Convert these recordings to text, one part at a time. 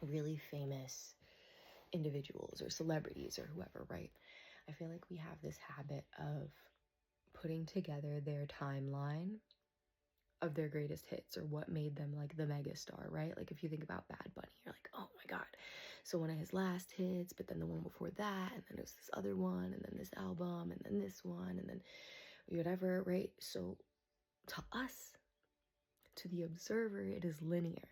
really famous individuals or celebrities or whoever, right? I feel like we have this habit of putting together their timeline of their greatest hits or what made them like the megastar, right? Like if you think about Bad Bunny, you're like, oh my God. So one of his last hits, but then the one before that, and then it was this other one, and then this album, and then this one, and then whatever, right? So to us, to the observer, it is linear,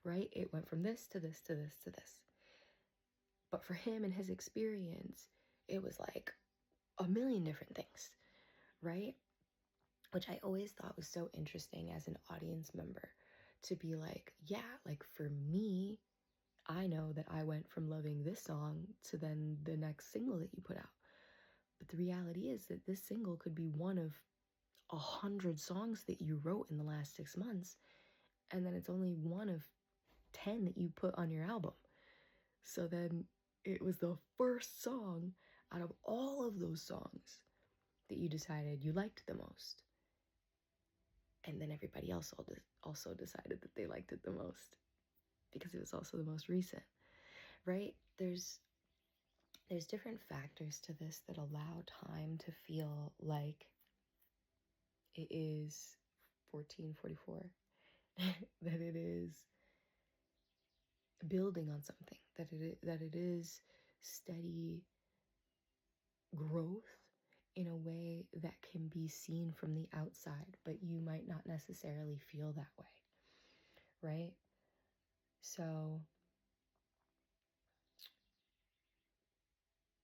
right? It went from this to this to this to this. But for him and his experience, it was like a million different things, right? Which I always thought was so interesting as an audience member to be like, yeah, like for me, I know that I went from loving this song to then the next single that you put out. But the reality is that this single could be one of 100 songs that you wrote in the last 6 months, and then it's only one of 10 that you put on your album. So then it was the first song out of all of those songs that you decided you liked the most. And then everybody else also decided that they liked it the most because it was also the most recent, right? There's different factors to this that allow time to feel like it is 1444, that it is building on something, that it is steady growth in a way that can be seen from the outside, but you might not necessarily feel that way, right? So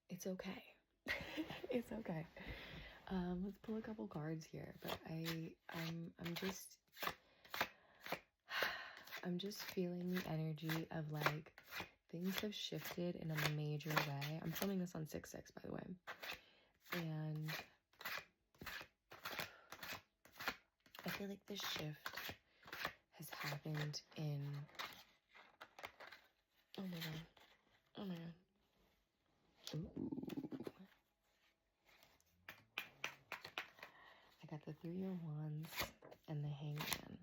it's okay. It's okay. Let's pull a couple cards here, but I'm just feeling the energy of like things have shifted in a major way. I'm filming this on 6/6, by the way. And I feel like this shift has happened in, oh my God. Oh my God. Ooh. I got the 3 of Wands and the Hangman.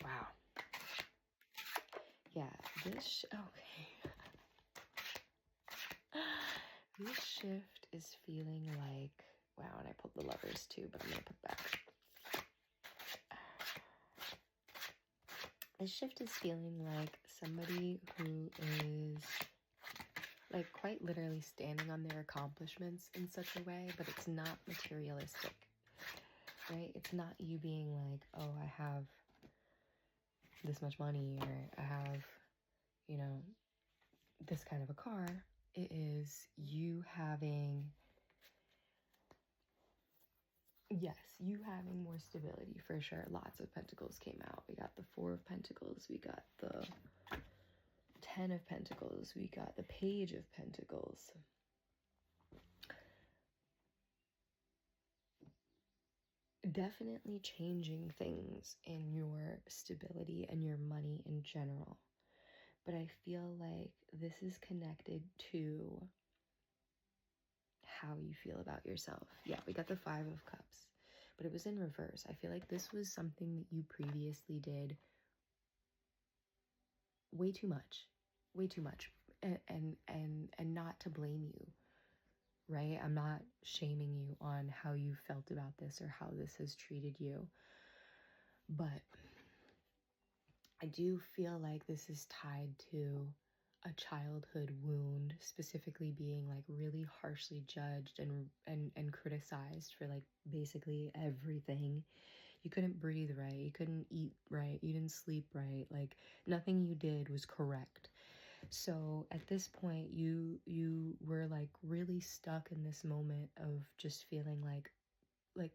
Wow. Yeah, okay. This shift is feeling like, wow, and I pulled the Lovers too, but I'm gonna put back. This shift is feeling like somebody who is like quite literally standing on their accomplishments in such a way, but it's not materialistic, right? It's not you being like, oh, I have this much money, or I have, you know, this kind of a car. It is you having, yes, you having more stability for sure. Lots of Pentacles came out. We got the 4 of Pentacles. We got the 10 of Pentacles. We got the Page of Pentacles. Definitely changing things in your stability and your money in general. But I feel like this is connected to how you feel about yourself. Yeah, we got the 5 of Cups, but it was in reverse. I feel like this was something that you previously did way too much, and not to blame you, right? I'm not shaming you on how you felt about this or how this has treated you, but I do feel like this is tied to a childhood wound, specifically being like really harshly judged and criticized for like basically everything. You couldn't breathe right, you couldn't eat right, you didn't sleep right, like nothing you did was correct. So at this point you were like really stuck in this moment of just feeling like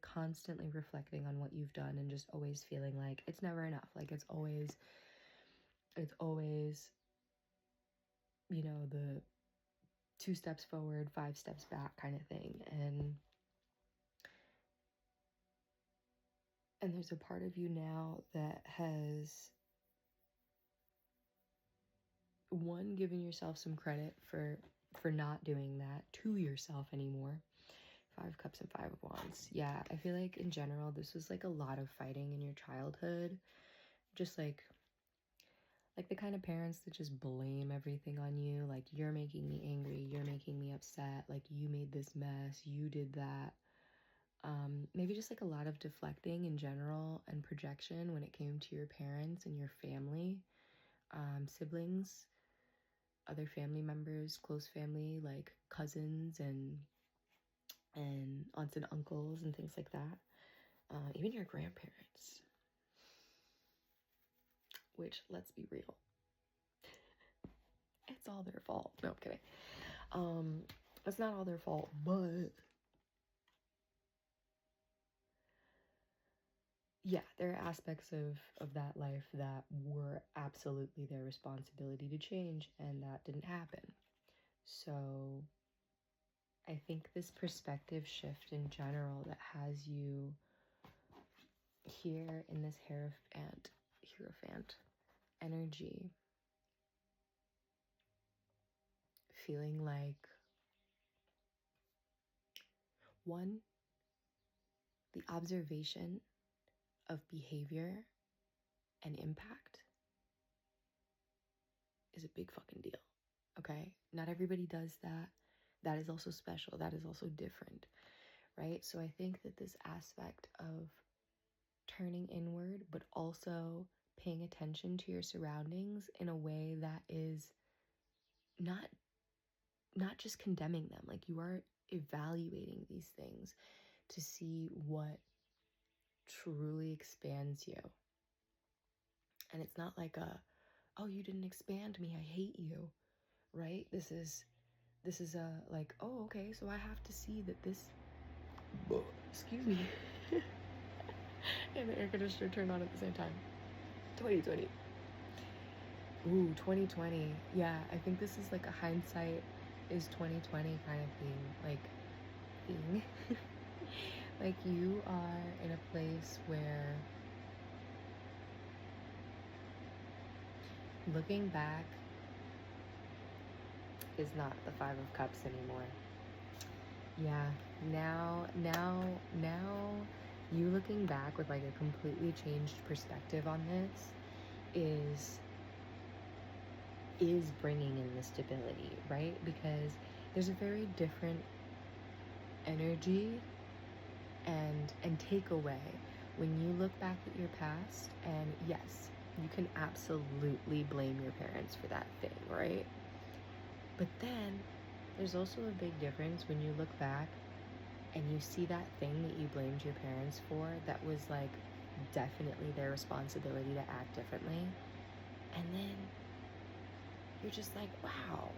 constantly reflecting on what you've done and just always feeling like it's never enough, like it's always you know, the 2 steps forward, 5 steps back kind of thing. And there's a part of you now that has, one, given yourself some credit for not doing that to yourself anymore, Five Cups and Five of Wands. Yeah, I feel like in general, this was like a lot of fighting in your childhood. Just like the kind of parents that just blame everything on you. Like, you're making me angry, you're making me upset, like you made this mess, you did that. Maybe just like a lot of deflecting in general and projection when it came to your parents and your family, siblings, other family members, close family, like cousins and aunts and uncles and things like that. Even your grandparents, which, let's be real, it's all their fault. No, I'm kidding. It's not all their fault, but yeah, there are aspects of that life that were absolutely their responsibility to change, and that didn't happen. So I think this perspective shift in general that has you here in this Hierophant energy, feeling like, one, the observation of behavior and impact is a big fucking deal. Okay? Not everybody does that. That is also special. That is also different, right? So I think that this aspect of turning inward, but also paying attention to your surroundings in a way that is not just condemning them, like you are evaluating these things to see what truly expands you. And it's not like oh, you didn't expand me, I hate you, right? This is a like, oh, okay, so I have to see that this, excuse me, and the air conditioner turned on at the same time. 2020. Ooh, 2020. Yeah, I think this is like a hindsight is 2020 kind of thing. Like, you are in a place where looking back is not the Five of Cups anymore. Yeah, now you looking back with like a completely changed perspective on this is bringing in the stability, right? Because there's a very different energy and takeaway when you look back at your past. And yes, you can absolutely blame your parents for that thing, right? But then there's also a big difference when you look back and you see that thing that you blamed your parents for that was like definitely their responsibility to act differently, and then you're just like, wow,